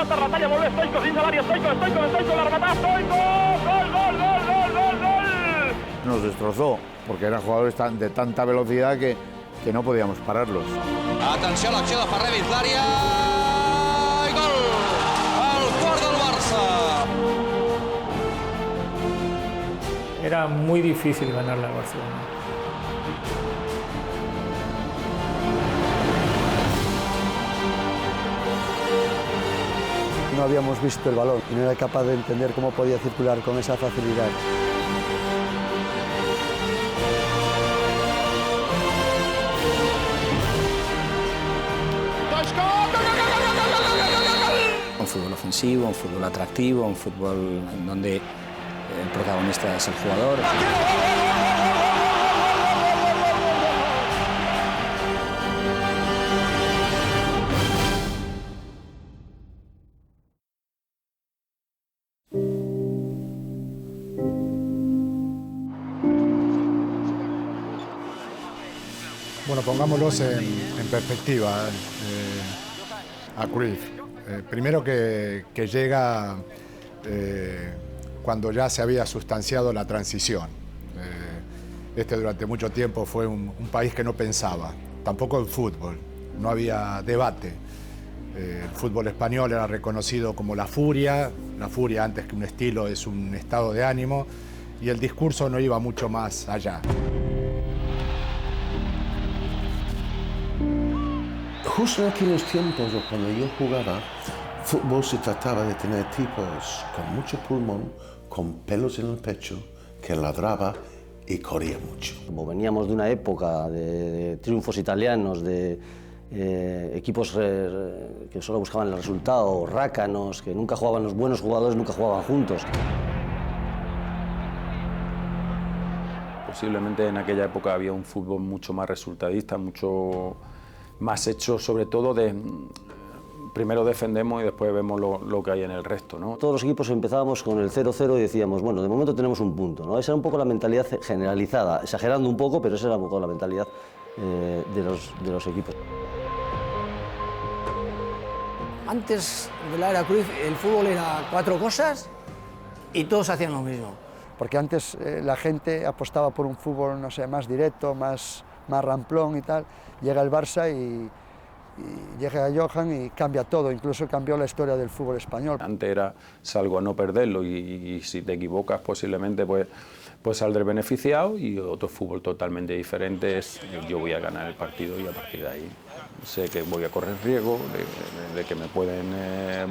levantar la talla, vuelve Stoico, sin salario, Stoico, la rematada, Stoico, gol. Nos destrozó, porque eran jugadores de tanta velocidad que no podíamos pararlos. Atenció a l'acció de Ferrer Vislària i gol! El quart del Barça. Era muy difícil ganarle al Barcelona. No habíamos visto el balón y no era capaz de entender cómo podía circular con esa facilidad. Un fútbol ofensivo, un fútbol atractivo, un fútbol en donde el protagonista es el jugador. Bueno, pongámoslos en perspectiva a Cruyff. Primero que llega cuando ya se había sustanciado la transición. Durante mucho tiempo fue un país que no pensaba, tampoco en fútbol, no había debate. El fútbol español era reconocido como la furia antes que un estilo es un estado de ánimo, y el discurso no iba mucho más allá. Justo en aquellos tiempos, o cuando yo jugaba, fútbol se trataba de tener tipos con mucho pulmón, con pelos en el pecho, que ladraba y corría mucho. Como veníamos de una época de triunfos italianos, de equipos que solo buscaban el resultado, rácanos, que nunca jugaban, los buenos jugadores nunca jugaban juntos. Posiblemente en aquella época había un fútbol mucho más resultadista, mucho más hecho sobre todo de primero defendemos y después vemos lo que hay en el resto, ¿no? Todos los equipos empezábamos con el 0-0 y decíamos, bueno, de momento tenemos un punto, ¿no? Esa era un poco la mentalidad generalizada, exagerando un poco, pero esa era un poco la mentalidad de los equipos. Antes de la era Cruyff, el fútbol era 4 cosas y todos hacían lo mismo. Porque antes la gente apostaba por un fútbol, no sé, más directo, más ramplón y tal. Llega el Barça y llega Johan y cambia todo, incluso cambió la historia del fútbol español. Antes era salgo a no perderlo y si te equivocas posiblemente pues saldré beneficiado, y otro fútbol totalmente diferente es yo voy a ganar el partido y a partir de ahí sé que voy a correr riesgo de que me pueden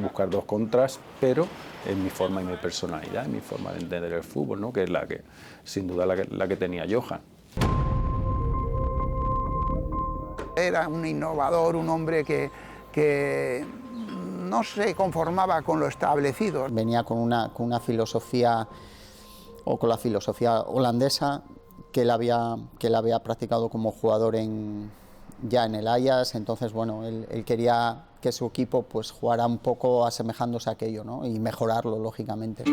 buscar 2 contras, pero es mi forma y mi personalidad, es mi forma de entender el fútbol, ¿no? Que es la que, sin duda, la que tenía Johan. Era un innovador, un hombre que no se conformaba con lo establecido. Venía con una filosofía, o con la filosofía holandesa, que él había practicado como jugador ya en el Ajax. Entonces, bueno, él quería que su equipo pues jugara un poco asemejándose a aquello, ¿no? Y mejorarlo, lógicamente.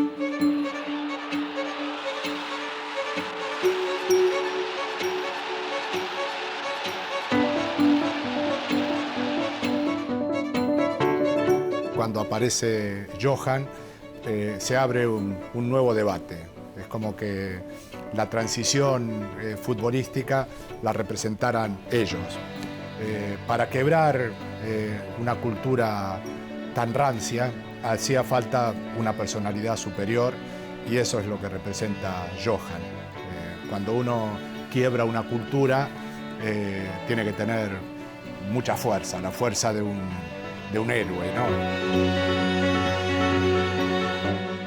Cuando aparece Johan, se abre un nuevo debate. Es como que la transición futbolística la representaran ellos. Para quebrar una cultura tan rancia, hacía falta una personalidad superior, y eso es lo que representa Johan. Cuando uno quiebra una cultura, tiene que tener mucha fuerza, la fuerza de un héroe, ¿no?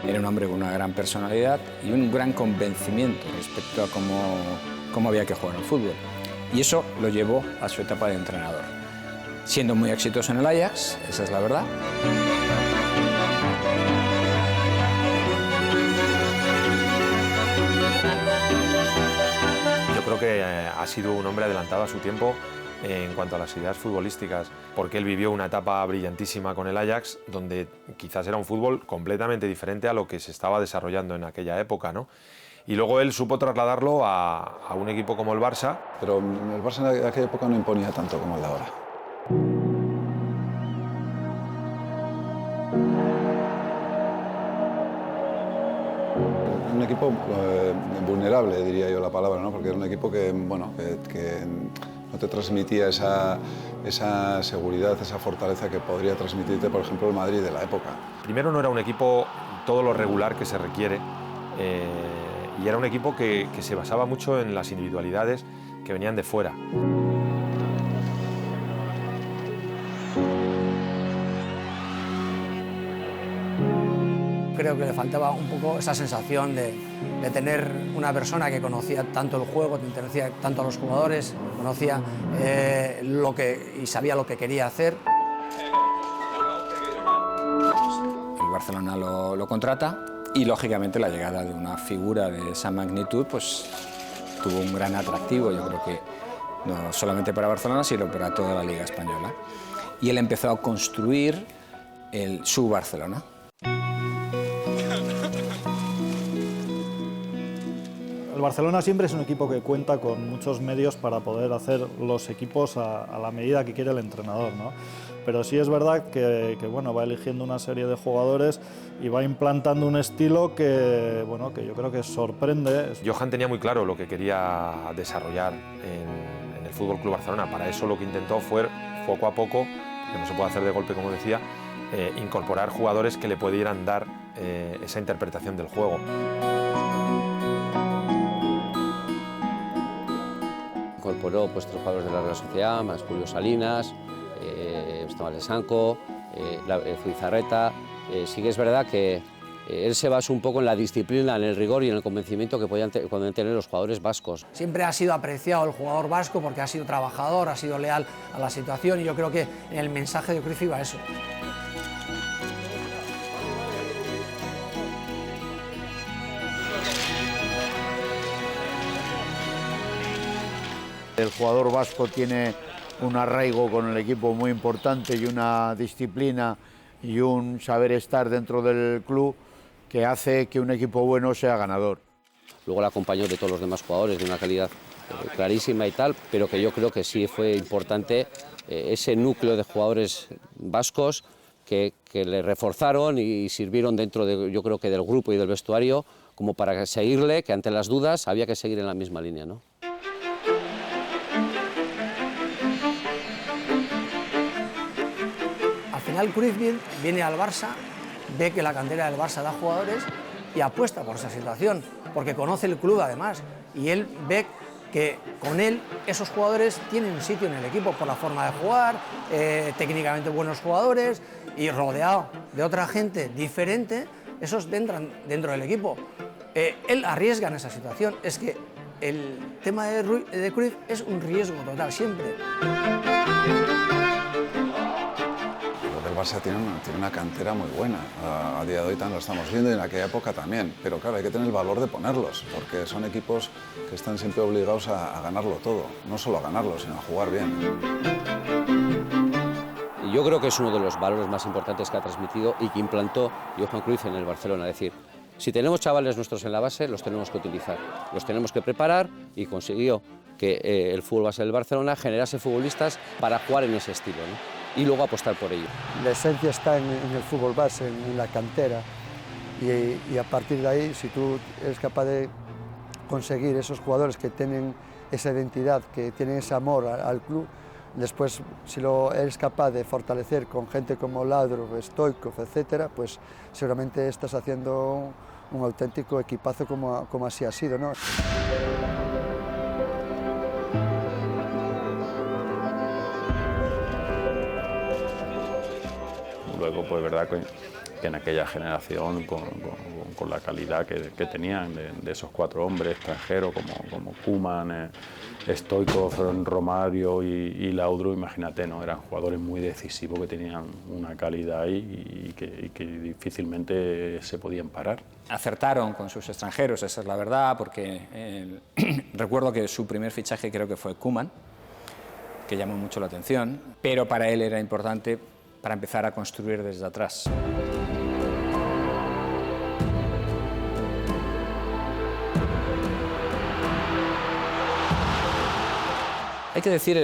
Era un hombre con una gran personalidad y un gran convencimiento respecto a cómo había que jugar al fútbol. Y eso lo llevó a su etapa de entrenador, siendo muy exitoso en el Ajax, esa es la verdad. Yo creo que ha sido un hombre adelantado a su tiempo en cuanto a las ideas futbolísticas, porque él vivió una etapa brillantísima con el Ajax, donde quizás era un fútbol completamente diferente a lo que se estaba desarrollando en aquella época, ¿no? Y luego él supo trasladarlo a un equipo como el Barça. Pero el Barça de aquella época no imponía tanto como el de ahora. un equipo vulnerable, diría yo la palabra, ¿no? Porque era un equipo que, bueno, que no te transmitía esa seguridad, esa fortaleza que podría transmitirte, por ejemplo, el Madrid de la época. Primero no era un equipo todo lo regular que se requiere y era un equipo que se basaba mucho en las individualidades que venían de fuera. Creo que le faltaba un poco esa sensación de tener una persona que conocía tanto el juego, que conocía tanto a los jugadores, conocía y sabía lo que quería hacer. El Barcelona lo contrata y, lógicamente, la llegada de una figura de esa magnitud pues, tuvo un gran atractivo, yo creo que no solamente para Barcelona, sino para toda la Liga Española. Y él empezó a construir su Barcelona. El Barcelona siempre es un equipo que cuenta con muchos medios para poder hacer los equipos a la medida que quiere el entrenador, ¿no? Pero sí es verdad que bueno, va eligiendo una serie de jugadores y va implantando un estilo que, bueno, que yo creo que sorprende. Johan tenía muy claro lo que quería desarrollar en el Fútbol Club Barcelona. Para eso lo que intentó fue, poco a poco, que no se puede hacer de golpe, como decía, incorporar jugadores que le pudieran dar esa interpretación del juego. Incorporó pues 3 jugadores de la Real Sociedad, más Julio Salinas, estaba Lesanco, Zubizarreta. Sí que es verdad que él se basó un poco en la disciplina, en el rigor y en el convencimiento que podían tener los jugadores vascos. Siempre ha sido apreciado el jugador vasco porque ha sido trabajador, ha sido leal a la situación y yo creo que en el mensaje de Cruyff iba eso. El jugador vasco tiene un arraigo con el equipo muy importante y una disciplina y un saber estar dentro del club que hace que un equipo bueno sea ganador. Luego la acompañó de todos los demás jugadores de una calidad clarísima y tal, pero que yo creo que sí fue importante ese núcleo de jugadores vascos que le reforzaron y sirvieron dentro, yo creo que del grupo y del vestuario, como para seguirle, que ante las dudas había que seguir en la misma línea, ¿no? Al final Cruyff viene al Barça, ve que la cantera del Barça da jugadores y apuesta por esa situación, porque conoce el club además, y él ve que con él esos jugadores tienen sitio en el equipo por la forma de jugar, técnicamente buenos jugadores, y rodeado de otra gente diferente, esos entran dentro del equipo. Él arriesga en esa situación, es que el tema de Cruyff es un riesgo total siempre. El Barça tiene una cantera muy buena, a día de hoy también lo estamos viendo y en aquella época también, pero claro, hay que tener el valor de ponerlos, porque son equipos que están siempre obligados a ganarlo todo, no solo a ganarlo, sino a jugar bien. Y yo creo que es uno de los valores más importantes que ha transmitido y que implantó Johan Cruyff en el Barcelona, es decir, si tenemos chavales nuestros en la base, los tenemos que utilizar, los tenemos que preparar y consiguió que el fútbol base del Barcelona generase futbolistas para jugar en ese estilo, ¿no? Y luego apostar por ello. La esencia está en el fútbol base, en la cantera, y a partir de ahí, si tú eres capaz de conseguir esos jugadores que tienen esa identidad, que tienen ese amor al club, después si lo eres capaz de fortalecer con gente como Laudrup, Stoichkov, etcétera, pues seguramente estás haciendo un auténtico equipazo como así ha sido, ¿no? Luego, pues verdad que en aquella generación, con la calidad que tenían de esos 4 hombres extranjeros como Koeman, Stoichkov, Romario y Laudrup, imagínate, ¿no? Eran jugadores muy decisivos que tenían una calidad ahí y que difícilmente se podían parar. Acertaron con sus extranjeros, esa es la verdad, porque recuerdo que su primer fichaje creo que fue Koeman, que llamó mucho la atención, pero para él era importante para empezar a construir desde atrás. Hay que decir,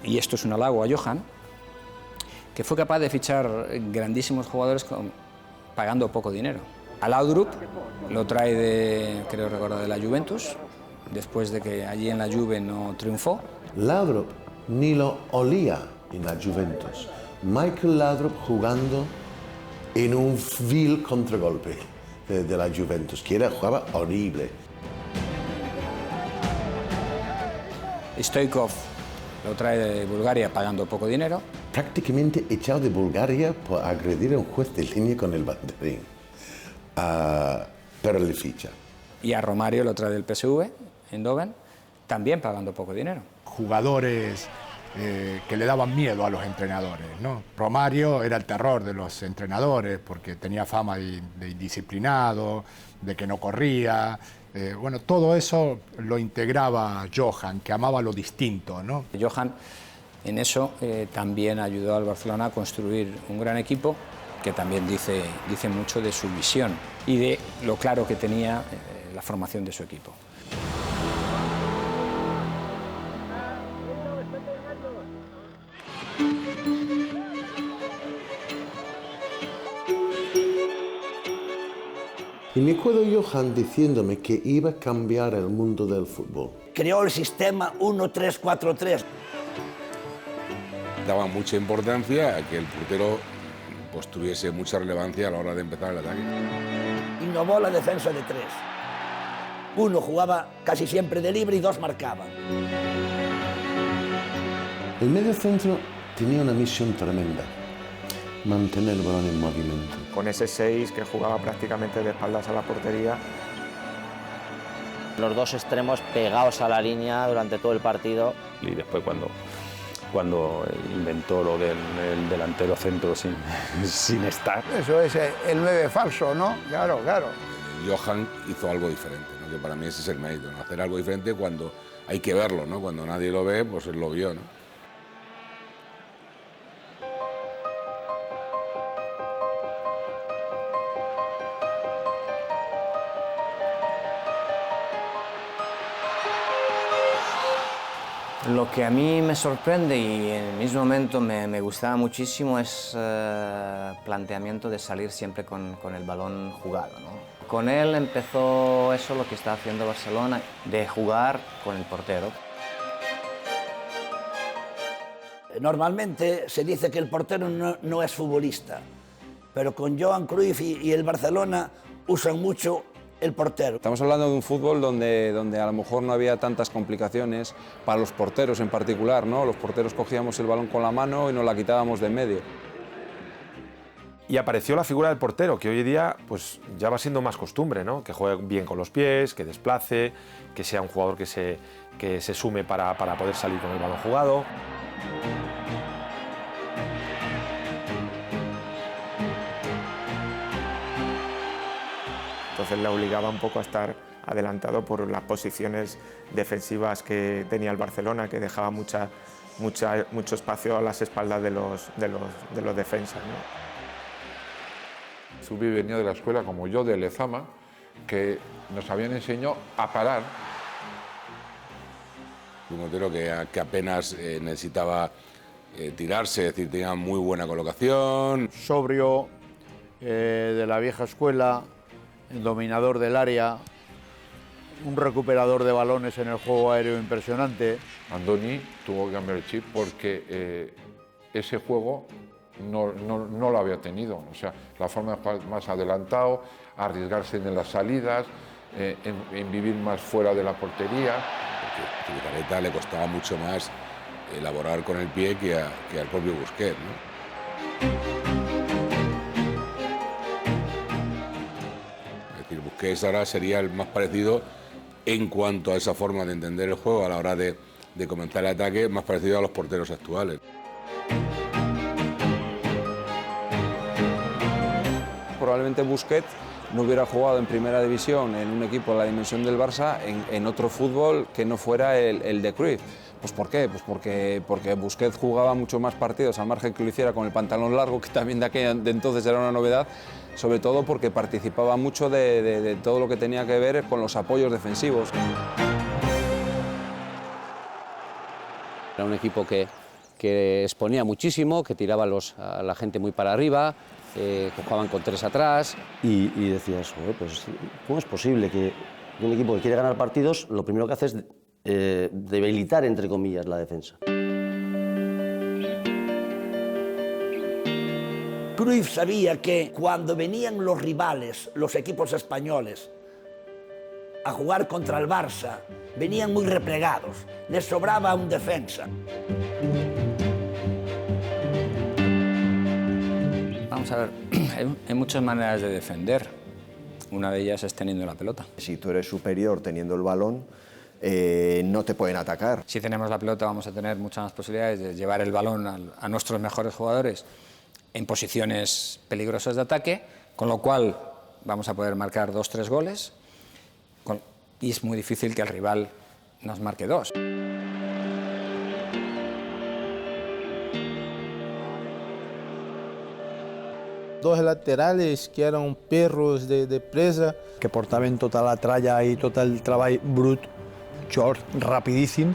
y esto es un halago a Johan, que fue capaz de fichar grandísimos jugadores pagando poco dinero. A Laudrup lo trae de, creo recordar, de la Juventus, después de que allí en la Juve no triunfó. Laudrup ni lo olía en la Juventus. Michael Laudrup jugando en un vil contragolpe de la Juventus, que jugaba horrible. Stoichkov lo trae de Bulgaria pagando poco dinero. Prácticamente echado de Bulgaria por agredir a un juez de línea con el banderín. Pero le ficha. Y a Romario lo trae del PSV, Eindhoven, también pagando poco dinero. Jugadores que le daban miedo a los entrenadores, ¿no? Romario era el terror de los entrenadores porque tenía fama de indisciplinado, de que no corría. Bueno, todo eso lo integraba Johan, que amaba lo distinto, ¿no? Johan en eso también ayudó al Barcelona a construir un gran equipo que también dice mucho de su visión y de lo claro que tenía la formación de su equipo. Y me acuerdo Johan diciéndome que iba a cambiar el mundo del fútbol. Creó el sistema 1-3-4-3. Daba mucha importancia a que el portero pues, tuviese mucha relevancia a la hora de empezar el ataque. Innovó la defensa de 3. Uno jugaba casi siempre de libre y 2 marcaban. El medio centro tenía una misión tremenda: mantener el balón en movimiento. Con ese 6 que jugaba prácticamente de espaldas a la portería. Los dos extremos pegados a la línea durante todo el partido. Y después cuando inventó lo del delantero centro sin estar. Eso es el 9 falso, ¿no? Claro, claro. Johan hizo algo diferente, ¿no? Que para mí ese es el mérito, ¿no? Hacer algo diferente cuando hay que verlo, ¿no? Cuando nadie lo ve, pues él lo vio, ¿no? Lo que a mí me sorprende y en el mismo momento me gustaba muchísimo es el planteamiento de salir siempre con el balón jugado, ¿no? Con él empezó eso lo que está haciendo Barcelona, de jugar con el portero. Normalmente se dice que el portero no es futbolista, pero con Johan Cruyff y el Barcelona usan mucho el portero. Estamos hablando de un fútbol donde a lo mejor no había tantas complicaciones para los porteros en particular, ¿no? Los porteros cogíamos el balón con la mano y nos la quitábamos de en medio. Y apareció la figura del portero, que hoy en día pues, ya va siendo más costumbre, ¿no? Que juegue bien con los pies, que desplace, que sea un jugador que se sume para poder salir con el balón jugado. Entonces le obligaba un poco a estar adelantado por las posiciones defensivas que tenía el Barcelona, que dejaba mucho espacio a las espaldas de los defensas, ¿no? Zubi venía de la escuela, como yo, de Lezama, que nos habían enseñado a parar. Un portero que apenas necesitaba tirarse, es decir, tenía muy buena colocación. Sobrio, de la vieja escuela, el dominador del área, un recuperador de balones en el juego aéreo impresionante. Andoni tuvo que cambiar el chip porque ese juego no lo había tenido. O sea, la forma más adelantado, arriesgarse en las salidas, en vivir más fuera de la portería. Porque a Zubizarreta le costaba mucho más elaborar con el pie que al propio Busquets, ¿no? Busquets ahora sería el más parecido en cuanto a esa forma de entender el juego a la hora de comenzar el ataque, más parecido a los porteros actuales. Probablemente Busquets no hubiera jugado en primera división en un equipo de la dimensión del Barça en otro fútbol que no fuera el de Cruyff. Pues ¿por qué? Pues porque Busquets jugaba mucho más partidos al margen que lo hiciera con el pantalón largo, que también de entonces era una novedad, sobre todo porque participaba mucho de todo lo que tenía que ver con los apoyos defensivos. Era un equipo que que exponía muchísimo, que tiraba a la gente muy para arriba, que jugaban con 3 atrás. Y decías, joder, pues, ¿cómo es posible que un equipo que quiere ganar partidos, lo primero que hace es debilitar, entre comillas, la defensa? Cruyff sabía que cuando venían los rivales, los equipos españoles, a jugar contra el Barça, venían muy replegados, les sobraba un defensa. Vamos a ver, hay muchas maneras de defender. Una de ellas es teniendo la pelota. Si tú eres superior teniendo el balón, no te pueden atacar. Si tenemos la pelota vamos a tener muchas más posibilidades de llevar el balón a nuestros mejores jugadores en posiciones peligrosas de ataque, con lo cual vamos a poder marcar 2-3 goles y es muy difícil que el rival nos marque 2. Dos laterales que eran perros de presa. Que portaven tota la tralla i tot el treball brut, xort, rapidíssim.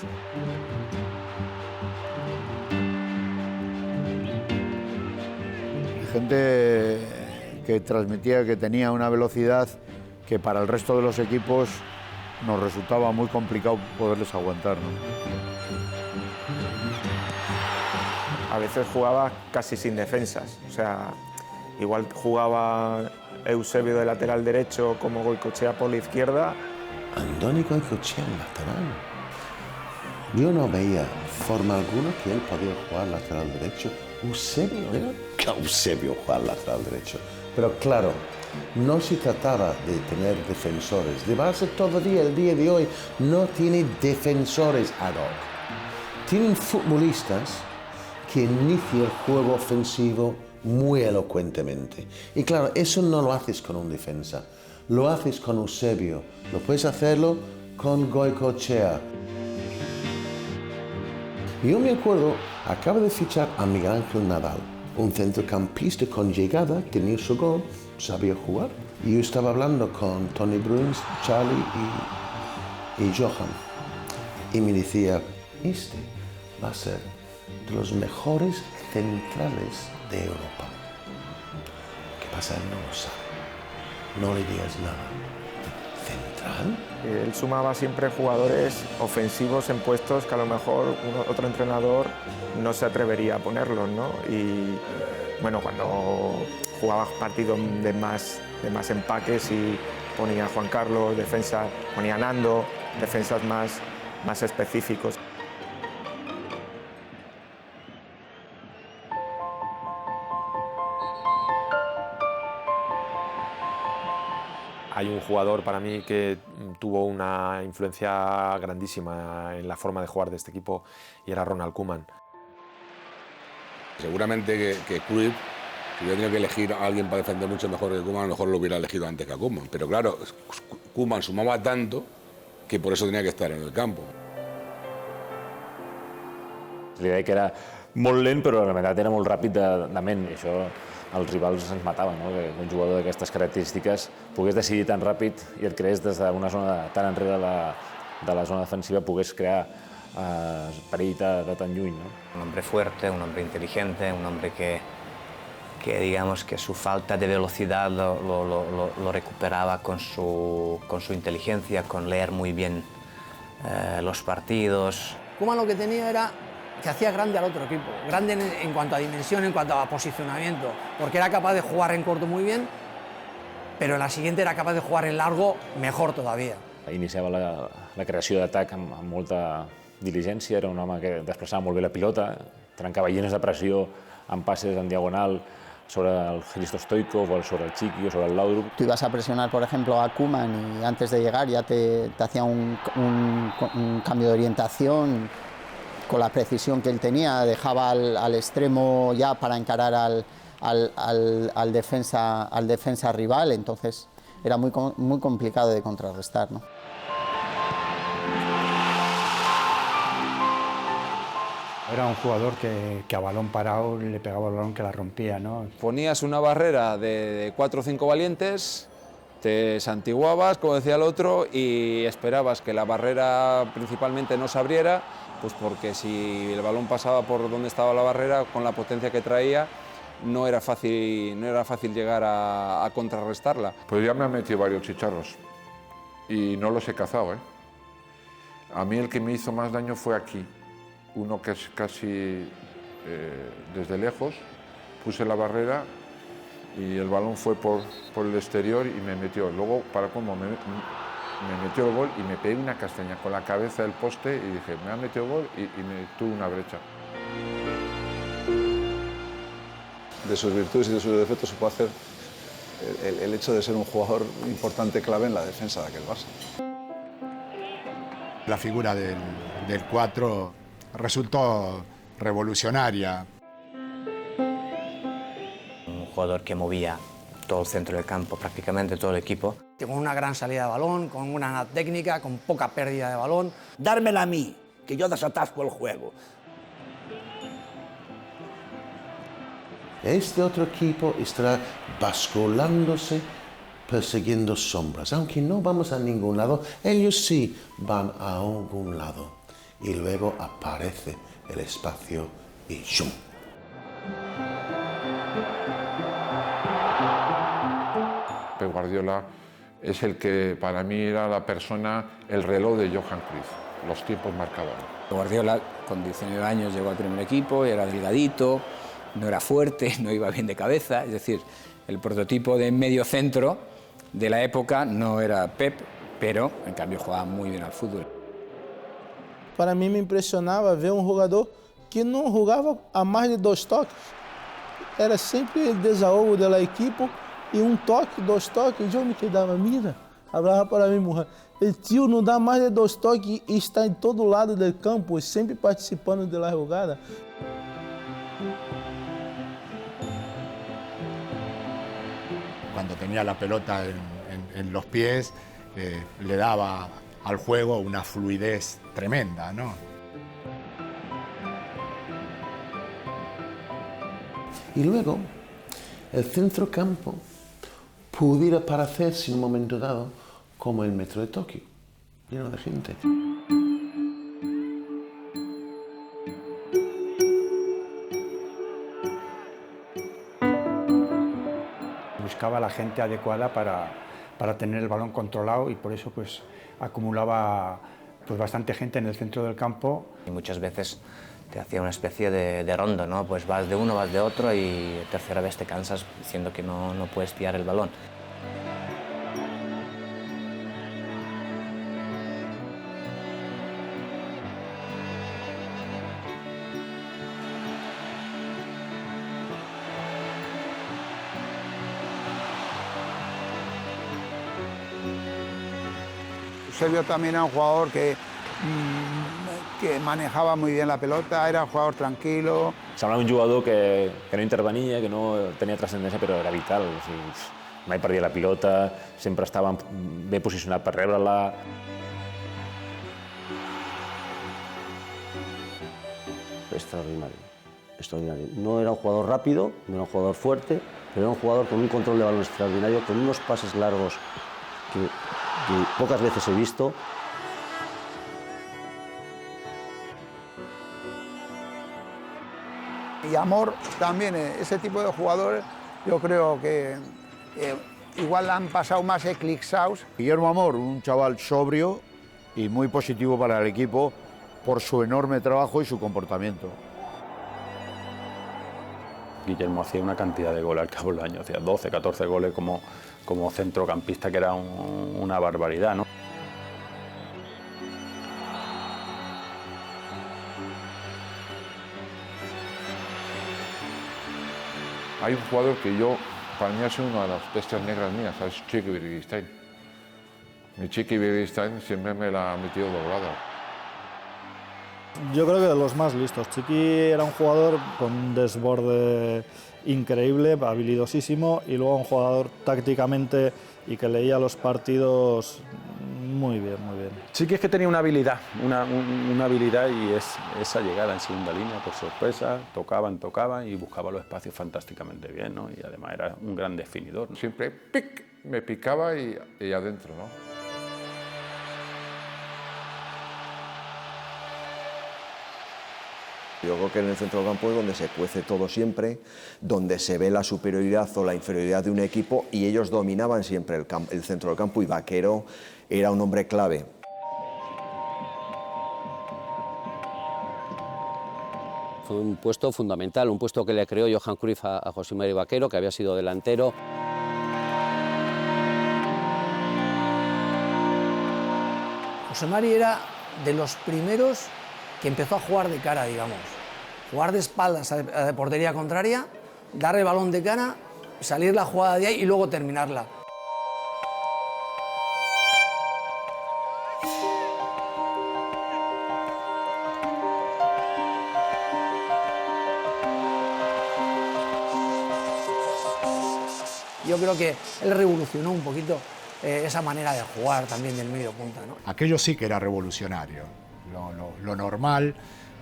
Gente que transmitía que tenía una velocidad que para el resto de los equipos nos resultaba muy complicado poderles aguantar, ¿no? A veces jugaba casi sin defensas, o sea, igual jugaba Eusebio de lateral derecho como Goicoechea por la izquierda. Andoni Goicoechea en lateral. Yo no veía forma alguna que él podía jugar lateral derecho. Eusebio, era que Eusebio jugar lateral derecho. Pero claro, no se trataba de tener defensores. De Barça todavía el día de hoy no tiene defensores ad hoc. Tienen futbolistas que inician el juego ofensivo muy elocuentemente. Y claro, eso no lo haces con un defensa, lo haces con Eusebio, lo puedes hacerlo con Goicoechea. Yo me acuerdo, acaba de fichar a Miguel Ángel Nadal, un centrocampista con llegada, tenía su gol, sabía jugar. Y yo estaba hablando con Tony Bruins, Charlie y Johan. Y me decía, este va a ser de los mejores centrales de Europa. ¿Qué pasa? Él no lo sabe. No le digas nada. ¿Central? Él sumaba siempre jugadores ofensivos en puestos que a lo mejor otro entrenador no se atrevería a ponerlos, ¿no? Y bueno, cuando jugaba partidos de más empaques y ponía a Juan Carlos, defensa, ponía a Nando, defensas más específicos. Hay un jugador para mí que tuvo una influencia grandísima en la forma de jugar de este equipo y era Ronald Koeman. Seguramente que Cruyff, si hubiera tenido que elegir a alguien para defender mucho mejor que Koeman, a lo mejor lo hubiera elegido antes que a Koeman. Pero claro, Koeman sumaba tanto que por eso tenía que estar en el campo. Li deia que era molt lent, però la veritat era molt ràpid de ment, i això els rivals ens matava, no? Que un jugador d'aquestes característiques pogués decidir tan ràpid i et creés des d'una zona tan enrere de la zona defensiva, pogués crear perill de tan lluny. ¿No? Un hombre fuerte, un hombre inteligente, un hombre que digamos que su falta de velocidad lo recuperaba con su inteligencia, con leer muy bien los partidos. Koeman lo que tenía era que hacía grande al otro equipo, grande en cuanto a dimensión, en cuanto a posicionamiento, porque era capaz de jugar en corto muy bien, pero en la siguiente era capaz de jugar en largo mejor todavía. Iniciava la creació d'atac amb molta diligència, era un home que desplaçava molt bé la pilota, trencava llenes de pressió amb passes en diagonal sobre el Hristo Stoichkov o sobre el Chiqui o sobre el Laudrup. Tú ibas a presionar, por ejemplo, a Koeman y antes de llegar ya te hacía un cambio de orientación con la precisión que él tenía, dejaba al extremo ya para encarar al defensa rival, entonces era muy complicado de contrarrestar, ¿no? Era un jugador que a balón parado le pegaba el balón que la rompía, ¿no? Ponías una barrera de 4 o 5 valientes, te santiguabas, como decía el otro, y esperabas que la barrera principalmente no se abriera Pues porque si el balón pasaba por donde estaba la barrera, con la potencia que traía, no era fácil llegar a contrarrestarla. Pues ya me han metido varios chicharros y no los he cazado, ¿eh? A mí el que me hizo más daño fue aquí, uno que es casi desde lejos, puse la barrera y el balón fue por el exterior y me metió. Luego, para cómo me metió el gol y me pegué una castaña con la cabeza del poste y dije, me ha metido el gol y me tuve una brecha. De sus virtudes y de sus defectos se puede hacer el hecho de ser un jugador importante, clave en la defensa de aquel Barça. La figura del 4 resultó revolucionaria. Un jugador que movía todo el centro del campo, prácticamente todo el equipo. Con una gran salida de balón, con una técnica, con poca pérdida de balón. Dármela a mí, que yo desatasco el juego. Este otro equipo estará basculándose, persiguiendo sombras. Aunque no vamos a ningún lado, ellos sí van a algún lado. Y luego aparece el espacio y ¡shum! Pep Guardiola es el que para mí era la persona, el reloj de Johan Cruyff, los tiempos marcados. Guardiola con 19 años llegó al primer equipo, era delgadito, no era fuerte, no iba bien de cabeza, es decir, el prototipo de medio centro de la época no era Pep, pero en cambio jugaba muy bien al fútbol. Para mí me impressionava ver um jogador que não jogava a mais de 2 toques. Era sempre el desahogo da equipe e um toque, 2 toques, eu me quedava, mira, falava para minha mulher, o tio não dá mais de 2 toques e está em todo lado do campo, sempre participando da jogada. Cuando tenía la pelota en los pies, le daba al juego una fluidez tremenda, ¿no? Y luego, el centrocampo pudiera parecerse en un momento dado como el metro de Tokio, lleno de gente. Buscaba la gente adecuada para tener el balón controlado y por eso pues acumulaba pues bastante gente en el centro del campo. Y muchas veces te hacía una especie de rondo, ¿no? Pues vas de uno, vas de otro y tercera vez te cansas diciendo que no puedes pillar el balón. Eusebio también era un jugador que manejava muy bien la pelota, era un jugador tranquilo. Semblava un jugador que no intervenia, que no tenia transcendència, però era vital. O sigui, mai perdia la pilota, sempre estava ben posicionat per rebre-la. Extraordinario, extraordinario. No era un jugador rápido, no era un jugador fuerte, pero era un jugador con un control de balón extraordinario, con unos pases largos que pocas veces he visto. Y Amor también, ese tipo de jugadores, yo creo que igual han pasado más eclipsados. Guillermo Amor, un chaval sobrio y muy positivo para el equipo por su enorme trabajo y su comportamiento. Guillermo hacía una cantidad de goles al cabo del año, hacía 12, 14 goles como centrocampista, que era una barbaridad, ¿no? Hay un jugador que para mí ha sido una de las bestias negras mías, es Chiqui Virguistein. Mi Chiqui Virguistein siempre me la ha metido doblada. Yo creo que de los más listos. Chiqui era un jugador con un desborde increíble, habilidosísimo, y luego un jugador tácticamente y que leía los partidos muy bien, muy bien. Chiqui es que tenía una habilidad, una habilidad, y es esa llegada en segunda línea por sorpresa, tocaban y buscaba los espacios fantásticamente bien, ¿no? Y además era un gran definidor, ¿no? Siempre me picaba y adentro, ¿no? Yo creo que en el centro del campo es donde se cuece todo siempre, donde se ve la superioridad o la inferioridad de un equipo, y ellos dominaban siempre el centro del campo, y Vaquero era un hombre clave. Fue un puesto fundamental, un puesto que le creó Johan Cruyff a José Mari Vaquero, que había sido delantero. José Mari era de los primeros que empezó a jugar de cara, digamos. Jugar de espaldas a la portería contraria, darle el balón de cara, salir la jugada de ahí y luego terminarla. Yo creo que él revolucionó un poquito esa manera de jugar también del medio punta, ¿no? Aquello sí que era revolucionario. Lo normal,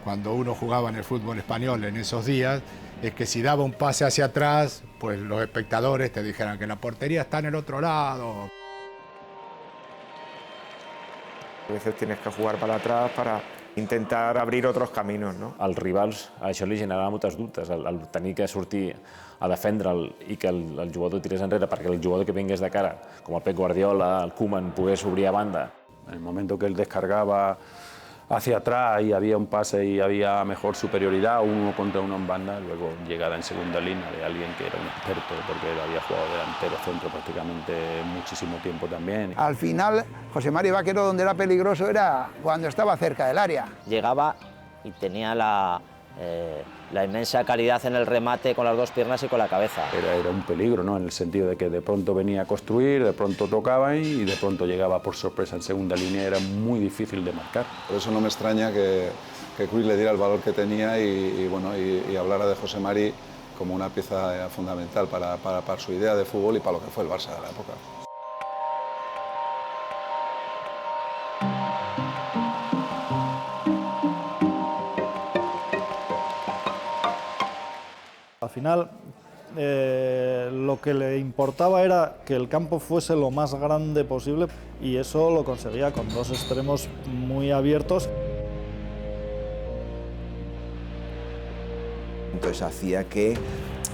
cuando uno jugaba en el fútbol español en esos días, es que si daba un pase hacia atrás, pues los espectadores te dijeran que la portería está en el otro lado. A veces tienes que jugar para atrás para intentar abrir otros caminos, no? Als rivals això li generava moltes dubtes, el tenir que sortir a defendre'l i que el jugador tirés enrere perquè el jugador que vingués de cara, com el Pep Guardiola, el Koeman, pogués obrir a banda. En el momento que él descargaba hacia atrás y había un pase y había mejor superioridad, uno contra uno en banda, luego llegada en segunda línea de alguien que era un experto, porque él había jugado delantero centro prácticamente muchísimo tiempo también. Al final, José Mari Vaquero, donde era peligroso era cuando estaba cerca del área. Llegaba y tenía la inmensa calidad en el remate con las dos piernas y con la cabeza. Era un peligro, ¿no? En el sentido de que de pronto venía a construir, de pronto tocaba y de pronto llegaba por sorpresa en segunda línea, era muy difícil de marcar. Por eso no me extraña que Cruyff le diera el valor que tenía y hablara de José Mari como una pieza fundamental para su idea de fútbol y para lo que fue el Barça de la época. Al final, lo que le importaba era que el campo fuese lo más grande posible y eso lo conseguía con dos extremos muy abiertos. Entonces hacía que,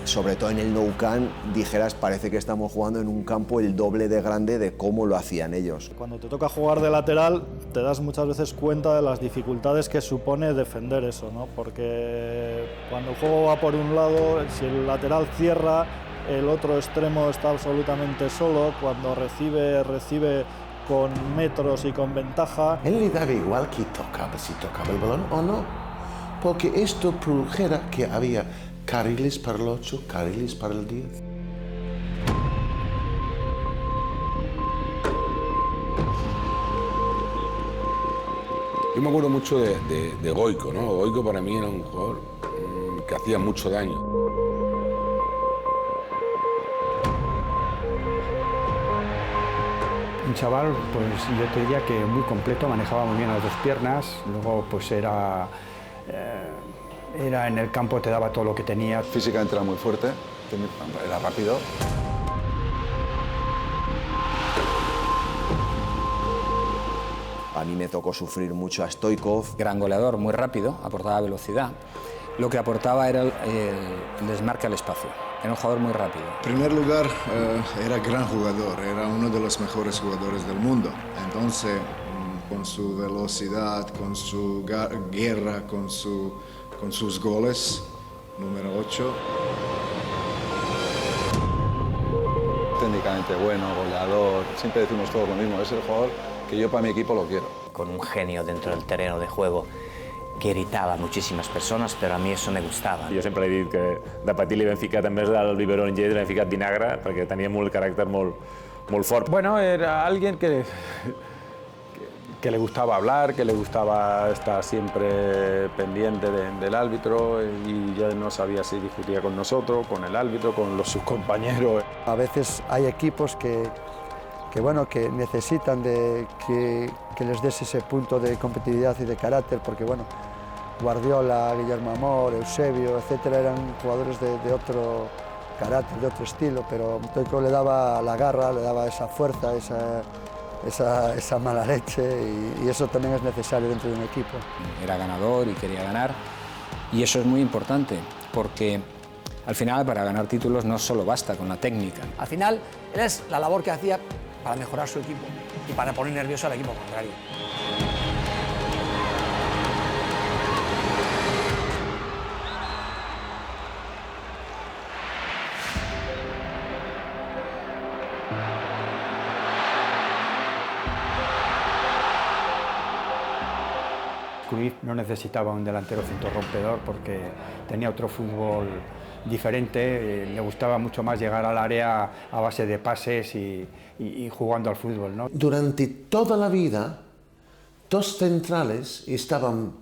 sobre todo en el Nou Camp, dijeras, parece que estamos jugando en un campo el doble de grande de cómo lo hacían ellos. Cuando te toca jugar de lateral, te das muchas veces cuenta de las dificultades que supone defender eso, ¿no? Porque cuando el juego va por un lado, si el lateral cierra, el otro extremo está absolutamente solo, cuando recibe con metros y con ventaja. Él le daba igual que tocaba, si tocaba el balón o no, porque esto produjera que había carriles para el 8, carriles para el 10. Yo me acuerdo mucho de Goico, ¿no? Goico para mí era un jugador que hacía mucho daño. Un chaval, pues yo te diría que muy completo, manejaba muy bien las dos piernas, luego pues era en el campo, te daba todo lo que tenía. Físicamente era muy fuerte, era rápido. A mí me tocó sufrir mucho a Stoichkov. Gran goleador, muy rápido, aportaba velocidad. Lo que aportaba era el desmarque al espacio. Era un jugador muy rápido. En primer lugar, era gran jugador, era uno de los mejores jugadores del mundo. Entonces, con su velocidad, con su guerra, con sus goles, número 8. Técnicamente bueno, goleador, siempre decimos todos lo mismo, es el jugador que yo para mi equipo lo quiero. Con un genio dentro del terreno de juego que irritava muchíssimes persones, però a mi això me gustava. Jo sempre he dit que de petit li vam ficar, en vez del biberón llet, li vam ficat vinagre, perquè tenia molt caràcter molt fort. Bueno, era alguien que le gustaba hablar, que le gustaba estar siempre pendiente del árbitro y ya no sabía si discutía con nosotros, con el árbitro, con sus compañeros. A veces hay equipos que necesitan de que les des ese punto de competitividad y de carácter, porque bueno, Guardiola, Guillermo Amor, Eusebio, etcétera, eran jugadores de otro carácter, de otro estilo, pero Stoichkov le daba la garra, le daba esa fuerza, esa mala leche y eso también es necesario dentro de un equipo. Era ganador y quería ganar Y eso es muy importante, porque al final para ganar títulos no solo basta con la técnica. Al final, él es la labor que hacía para mejorar su equipo y para poner nervioso al equipo contrario. Cruyff no necesitaba un delantero centro rompedor porque tenía otro fútbol diferente, le gustaba mucho más llegar al área a base de pases y jugando al fútbol, ¿no? Durante toda la vida, dos centrales estaban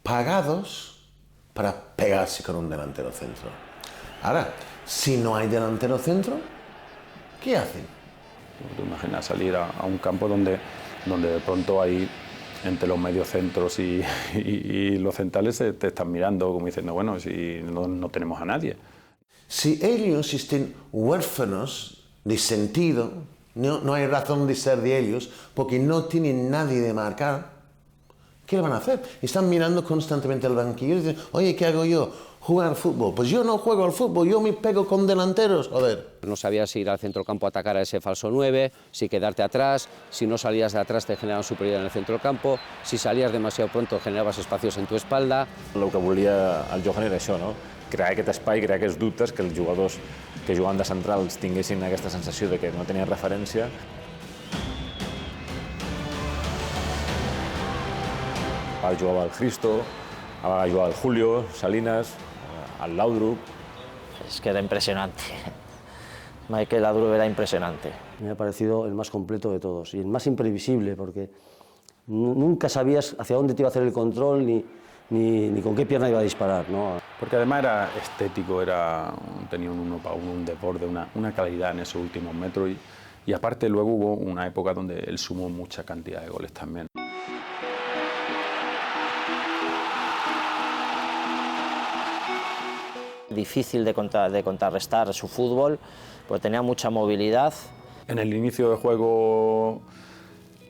pagados para pegarse con un delantero centro. Ahora, si no hay delantero centro, ¿qué hacen? ¿Te imaginas salir a un campo donde de pronto hay entre los mediocentros y los centrales te están mirando como diciendo, bueno, si no tenemos a nadie? Si ellos estén huérfanos de sentido, no hay razón de ser de ellos, porque no tienen nadie de marcar, ¿qué le van a hacer? Están mirando constantemente al banquillo y dicen, oye, ¿qué hago yo? Jugar al fútbol. Pues yo no juego al fútbol, yo me pego con delanteros, joder. No sabías si ir al centrocampo a atacar a ese falso 9, si quedarte atrás, si no salías de atrás te generaban superioridad en el centrocampo, si salías demasiado pronto generabas espacios en tu espalda. El que volia el Johan era això, no? Crear aquest espai, crear aquests dubtes, que els jugadors que juguen de centrals tinguessin aquesta sensació de que no tenien referència. A vegades jugava el Christo, a vegades jugava el Julio, Salinas, al Laudrup. Es que era impresionante. Michael Laudrup era impresionante. Me ha parecido el más completo de todos y el más imprevisible, porque nunca sabías hacia dónde te iba a hacer el control ni con qué pierna iba a disparar, ¿no? Porque además era estético, tenía un 1 para 1, un desborde, una calidad en esos últimos metros y aparte luego hubo una época donde él sumó mucha cantidad de goles también. Difícil de contrarrestar su fútbol, pues tenía mucha movilidad. En el inicio de juego